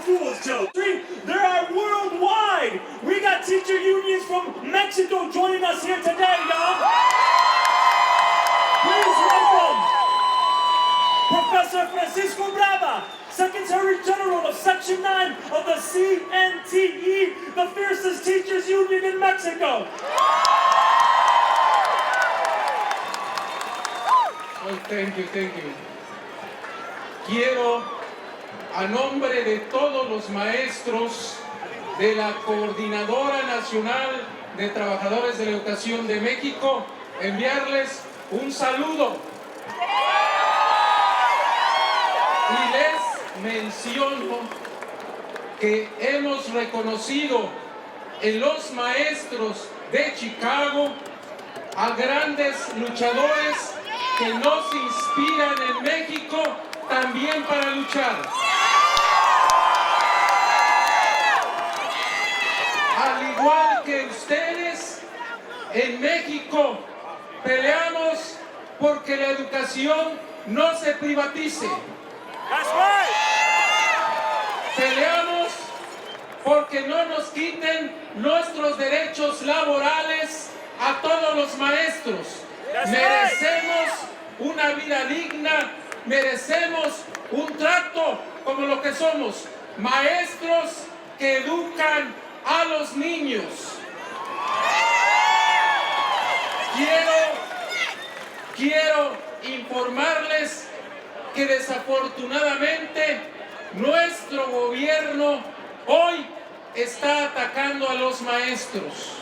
Fool's joke. There are worldwide. We got teacher unions from Mexico joining us here today, y'all. Please welcome Professor Francisco Brava, Secretary General of Section 9 of the CNTE, the fiercest teachers union in Mexico. Well, thank you. Quiero, a nombre de todos los maestros de la Coordinadora Nacional de Trabajadores de la Educación de México, enviarles un saludo. Y les menciono que hemos reconocido en los maestros de Chicago a grandes luchadores que nos inspiran en México también para luchar. Al igual que ustedes, en México peleamos porque la educación no se privatice. Peleamos porque no nos quiten nuestros derechos laborales a todos los maestros. Merecemos una vida digna, merecemos un trato como lo que somos, maestros que educan a los niños. Quiero informarles que desafortunadamente nuestro gobierno hoy está atacando a los maestros.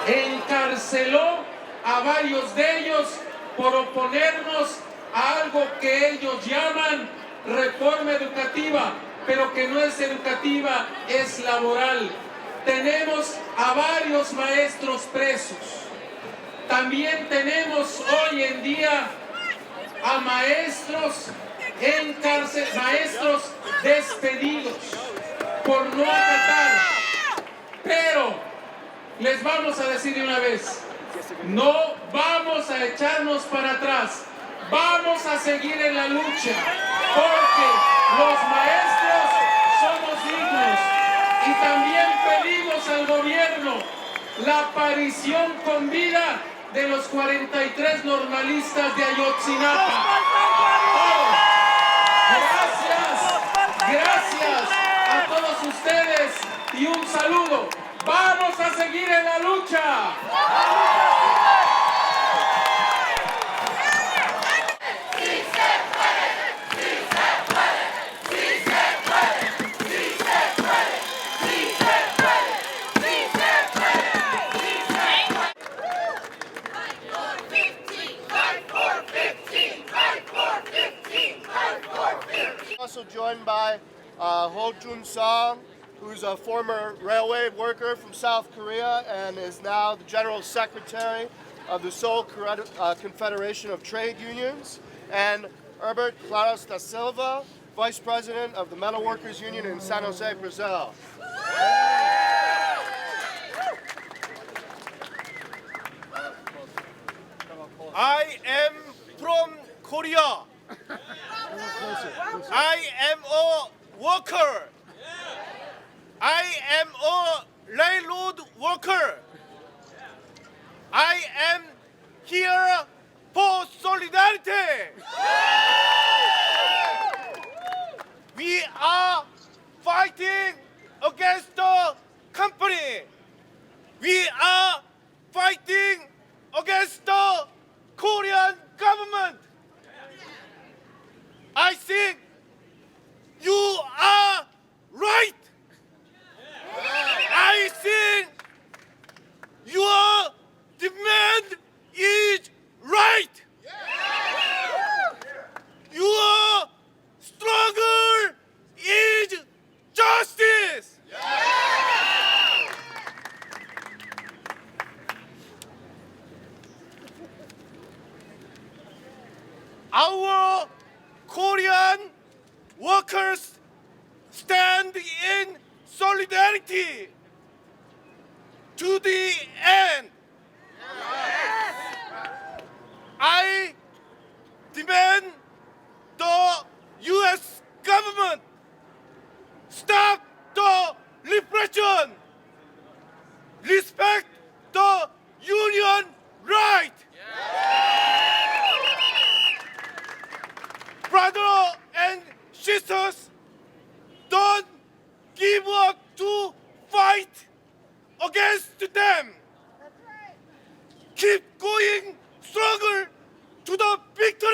Encarceló a varios de ellos por oponernos a algo que ellos llaman reforma educativa, pero que no es educativa, es laboral. Tenemos a varios maestros presos. También tenemos hoy en día a maestros maestros despedidos por no acatar. Pero les vamos a decir de una vez, no vamos a echarnos para atrás, vamos a seguir en la lucha, porque los maestros somos dignos y también pedimos al gobierno la aparición con vida de los 43 normalistas de Ayotzinapa. Gracias a todos ustedes y un saludo. ¡Vamos a seguir en la lucha! Also joined by Ho Jun-sung, who's a former railway worker from South Korea and is now the General Secretary of the Seoul Confederation of Trade Unions, and Herbert Claros da Silva, Vice President of the Metal Workers Union in San Jose, Brazil. I am from Korea. I am a worker. I am a railroad worker. I am here for solidarity. We are fighting against the company. We are fighting against the Korean government. I think you are right. I think your demand is right. Your struggle is justice. Our Korean workers stand in solidarity to the end. I demand the U.S. government stop sisters, don't give up to fight against them. Keep going stronger to the victory!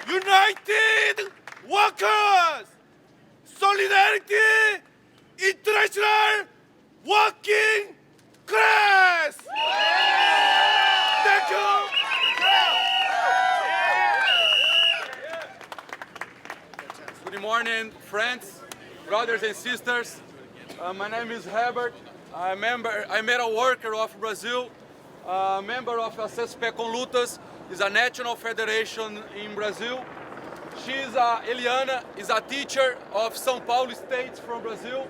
United workers, solidarity, international working class! Thank you! Good morning, friends, brothers and sisters. My name is Herbert. I'm a worker of Brazil, a member of CSP com Lutas, is a national federation in Brazil. She's Eliana is a teacher of São Paulo State from Brazil.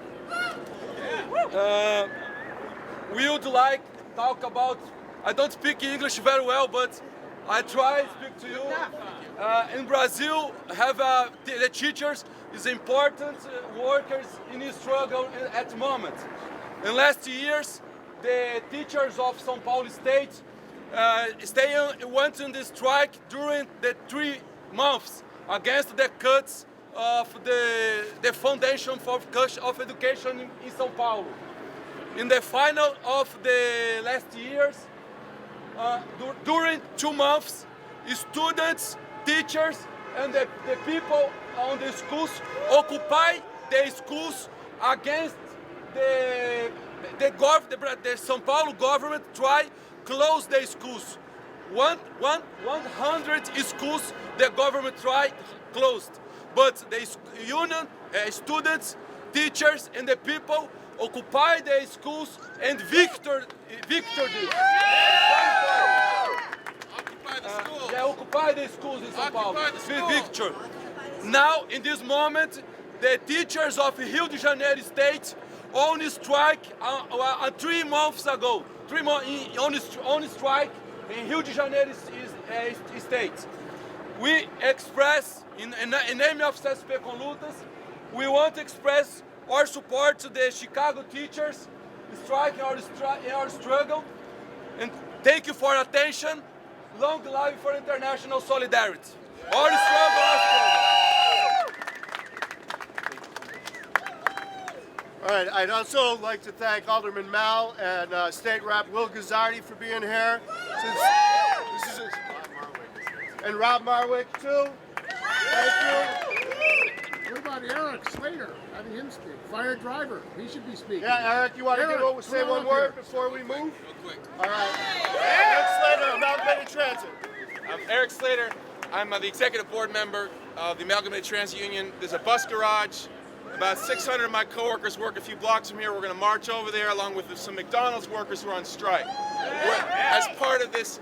We would like to talk about, I don't speak English very well, but I try to speak to you. In Brazil, the teachers is important workers in the struggle at the moment. In last years, the teachers of São Paulo State went on the strike during the 3 months against the cuts of the foundation for of education in São Paulo. In the final of the last years, during 2 months, students, teachers, and the people on the schools occupy the schools against the São Paulo government try close the schools. 100 schools the government tried closed, but the union, students, teachers, and the people occupy the schools and victor this. Occupy the schools in São Paulo. Victor. Now, in this moment, the teachers of Rio de Janeiro State only strike 3 months ago. 3 months only strike in Rio de Janeiro State. We express, in name of CSP com Lutas, we want to express our support to the Chicago teachers striking our struggle. And thank you for attention. Long life for international solidarity. Our struggle, our struggle. All right, I'd also like to thank Alderman Mal and State Rep Will Gazzardi for being here. And Rob Marwick too. Thank you. What about Eric Slater? Having him speak. Fire driver. He should be speaking. Yeah, Eric, you want to say one word before we move? Real quick. All right. Eric Slater, Amalgamated Transit. I'm Eric Slater. I'm the executive board member of the Amalgamated Transit Union. There's a bus garage. About 600 of my coworkers work a few blocks from here. We're going to march over there along with some McDonald's workers who are on strike. As part of this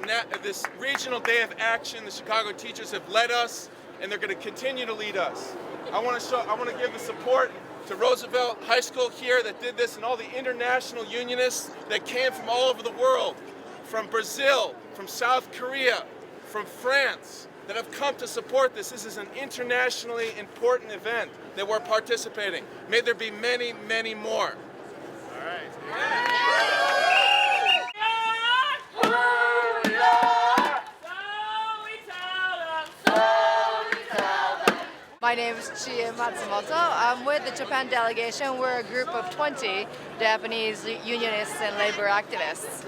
regional day of action, the Chicago teachers have led us, and they're going to continue to lead us. I want to give the support to Roosevelt High School here that did this, and all the international unionists that came from all over the world, from Brazil, from South Korea, from France, that have come to support this. This is an internationally important event that we're participating. May there be many, many more. All right. My name is Chie Matsumoto. I'm with the Japan delegation. We're a group of 20 Japanese unionists and labor activists.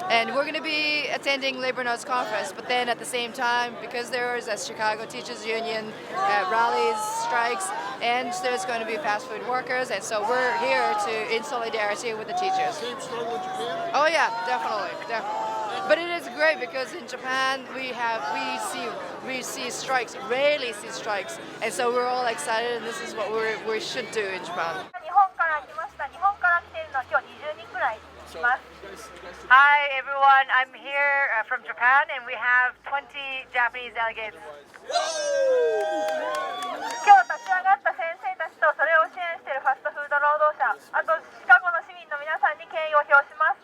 And we're going to be attending Labor Notes Conference, but then at the same time, because there is a Chicago Teachers Union rallies, strikes, and there's going to be fast food workers, and so we're here in solidarity with the teachers. Same struggle in Japan? Oh yeah, definitely. But it is great because in Japan we see strikes, rarely see strikes, and so we're all excited, and this is what we should do in Japan. Hi everyone, I'm here from Japan and we have 20 Japanese delegates. 今日立ち上がった先生たちとそれを支援しているファストフード労働者、あとシカゴの市民の皆さんに敬意を表します。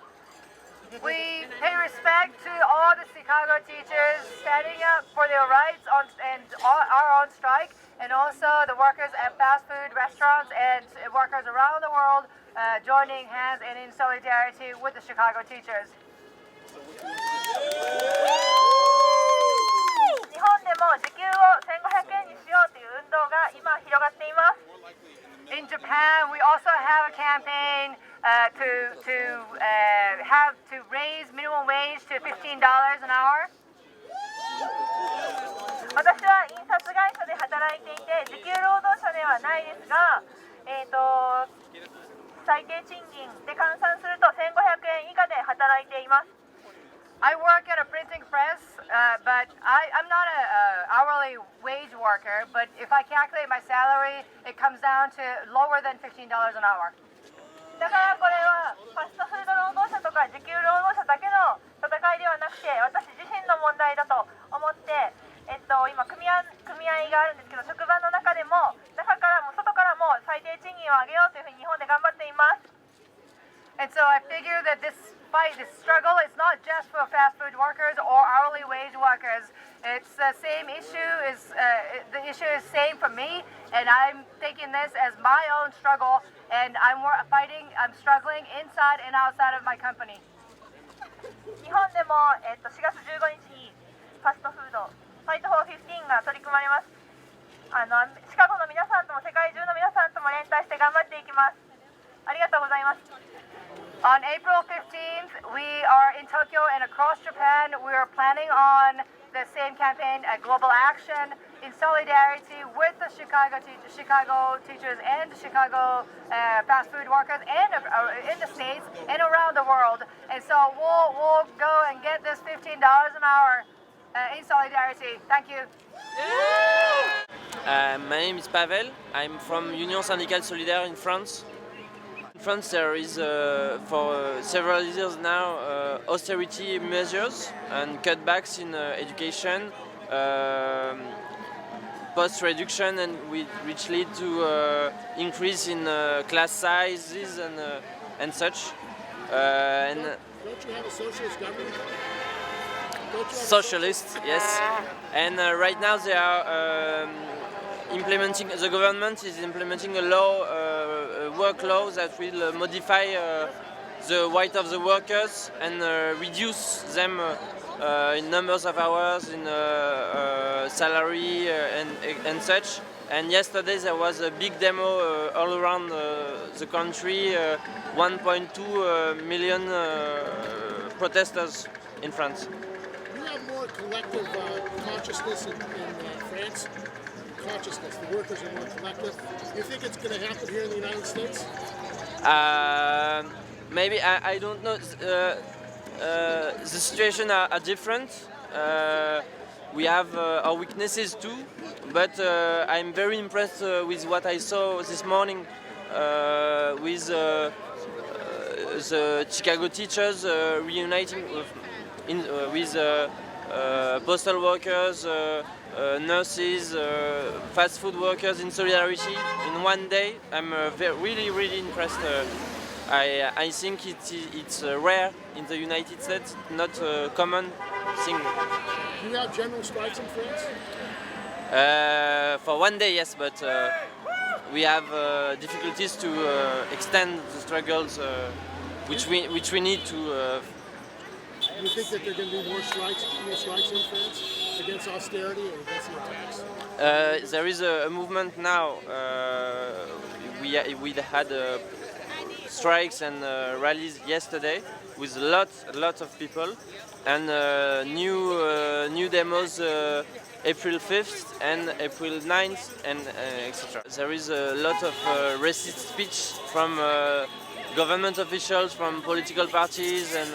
We pay respect to all the Chicago teachers standing up for their rights and are on strike, and also the workers at fast food restaurants and workers around the world joining hands and in solidarity with the Chicago teachers. 日本でも an hour? 私は印刷会社で働いていて、時給労働者ではないですが、最低賃金で換算すると1500円以下で働いています。I work at a printing press, but I'm not an hourly wage worker, but if I calculate my salary, it comes down to lower than $15 an hour. だからこれはファストフード労働者とか時給労働者だけの戦いではなくて、私自身の問題だと思って、今組合があるんですけど、職場の中でも中からも外からも最低賃金を上げようというふうに日本で頑張っています。And so I figure that this fight, this struggle, is not just for fast food workers or hourly wage workers. It's the same issue. The issue is same for me, and I'm taking this as my own struggle. And I'm struggling inside and outside of my company. 日本でも4月15日にファストフードファイトフォー15が取り組まれます。シカゴの皆さんとも世界中の皆さんとも連帯して頑張っていきます。ありがとうございます。On April 15th, we are in Tokyo and across Japan. We are planning on the same campaign, Global Action, in solidarity with the Chicago teachers and Chicago fast food workers and in the States and around the world. And so we'll go and get this $15 an hour in solidarity. Thank you. My name is Pavel. I'm from Union Syndicale Solidaire in France. In France there is for several years now austerity measures and cutbacks in education, post reduction, and which lead to increase in class sizes and such. And Don't you have a socialist government? Socialists, yes. And right now they are the government is implementing a law, work law that will modify the right of the workers and reduce them in numbers of hours, in salary and such. And yesterday there was a big demo all around the country, 1.2 million protesters in France. You have more collective consciousness in France. Consciousness, the workers are more collective. Do you think it's going to happen here in the United States? Maybe I don't know. The situation are different. We have our weaknesses too, but I'm very impressed with what I saw this morning with the Chicago teachers reuniting with postal workers, nurses, fast food workers in solidarity in one day. I'm really impressed. I think it's rare in the United States, not a common thing. Do you have general strikes in France? For one day, yes, but we have difficulties to extend the struggles which we need to. Do you think that there are going to be more strikes in France against austerity or against the attacks? There is a movement now. We had strikes and rallies yesterday with a lot of people, and new demos April 5th and April 9th and etc. There is a lot of racist speech from government officials, from political parties, and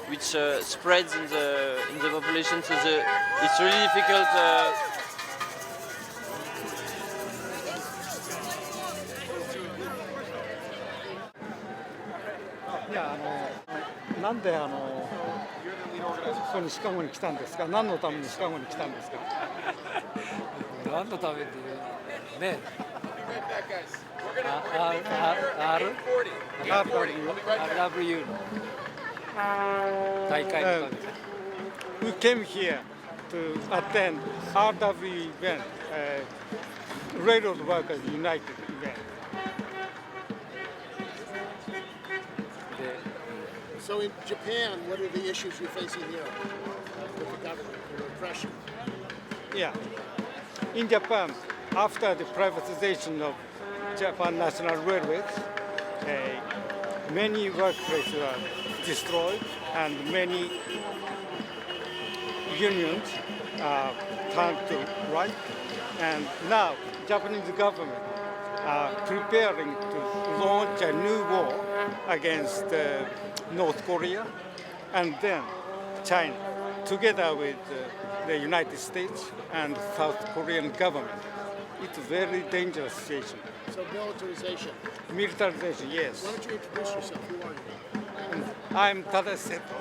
which spreads in the population. So it's really difficult. Yeah, なんでここにシカゴに来たんですか？何のためにシカゴに来たんですか？何のためっていうね。RW 大会のためで。We came here to attend RW event, Railroad Workers United event. So in Japan, what are the issues you're facing here with the government, the repression? Yeah. In Japan, after the privatization of Japan National Railways, many workplaces were destroyed and many unions turned to right, and now Japanese government are preparing to launch a new war against North Korea and then China, together with the United States and South Korean government. It's a very dangerous situation. So militarization. Militarization, yes. Why don't you introduce yourself? Who are you? I'm Tada Seto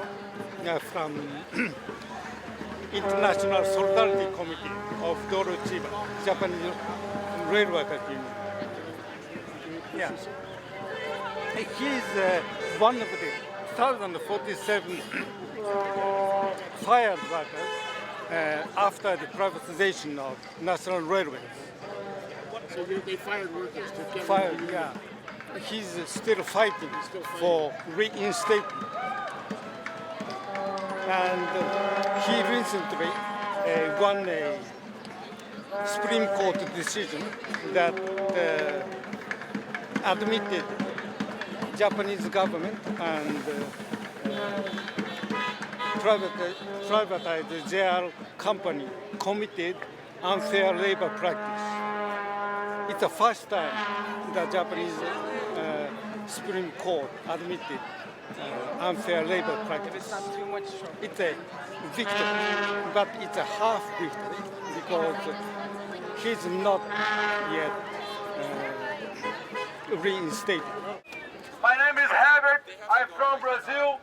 from International Solidarity Committee of Doro-Chiba, Japanese Railway Union. Yeah. He's one of the 1,047 fired workers after the privatization of national railways. So they fired workers to get Fired, yeah. He's still fighting for reinstatement. And he recently won a Supreme Court decision that admitted Japanese government and privatized their company committed unfair labor practice. It's the first time the Japanese Supreme Court admitted unfair labor practice. It's a victory, but it's a half victory because he's not yet reinstated. My name is Herbert. I'm from Brazil.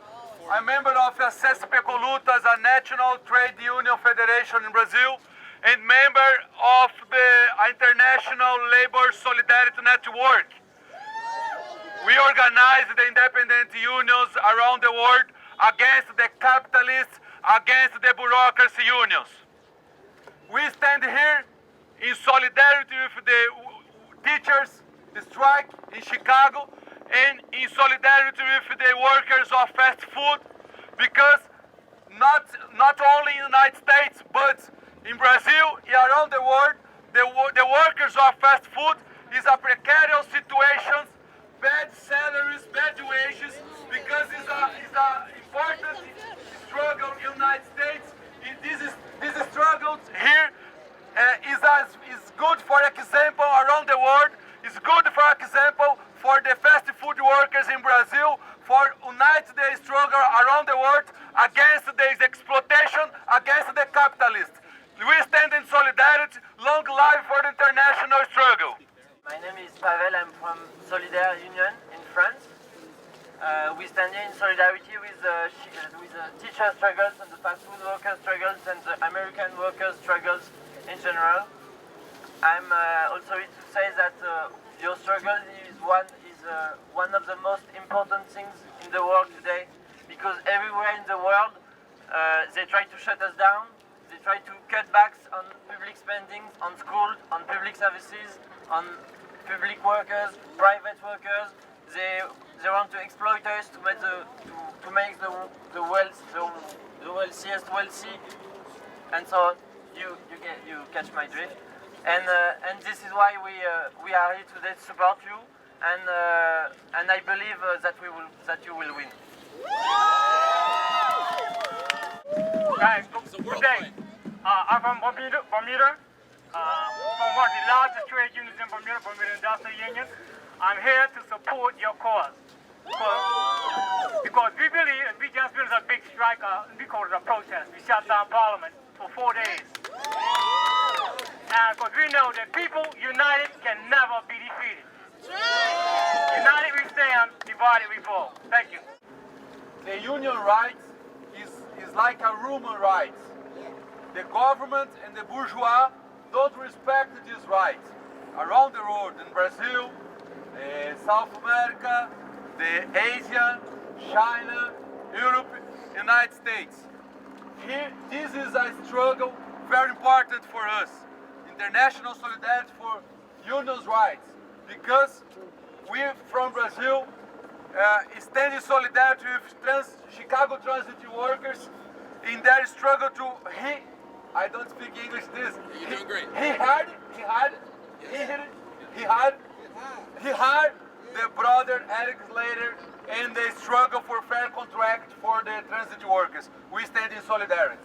I'm member of the CSP Colutas, a national trade union federation in Brazil, and member of the International Labor Solidarity Network. We organize the independent unions around the world against the capitalists, against the bureaucracy unions. We stand here in solidarity with the teachers, the strike in Chicago, and in solidarity with the workers of fast food, because not only in the United States, but in Brazil and around the world, the workers of fast food is a precarious situation, bad salaries, bad wages, because it's a important struggle in the United States. This struggle here is good for example around the world. It's good for example for the fast food workers in Brazil, for unite the struggle around the world against the exploitation, against the capitalists. We stand in solidarity. Long life for the international struggle. My name is Pavel. I'm from Solidaire Union in France. We stand in solidarity with the teacher struggles and the fast food worker struggles and the American workers struggles in general. I'm also here to say that your struggle is one of the most important things in the world today, because everywhere in the world they try to shut us down. They try to cut backs on public spending, on schools, on public services, on public workers, private workers. They want to exploit us to make the wealthiest wealthy, and so you catch my drift. And this is why we are here today to support you, and I believe that you will win. Guys, good day. I'm from Bermuda, from one of the largest trade unions in Bermuda, Bermuda Industrial Union. I'm here to support your cause. Because we believe, and we just finished a big strike, we call it a protest. We shut down Parliament for 4 days. And because we know that people united can never be defeated. United we stand, divided we fall. Thank you. The union rights is like a human rights. The government and the bourgeois don't respect these rights. Around the world, in Brazil, South America, the Asia, China, Europe, United States. Here, this is a struggle very important for us. International solidarity for unions' rights. Because we from Brazil stand in solidarity with Chicago transit workers in their struggle to I don't speak English. You're doing great. He had the brother Eric Slater and the struggle for fair contract for the transit workers. We stand in solidarity.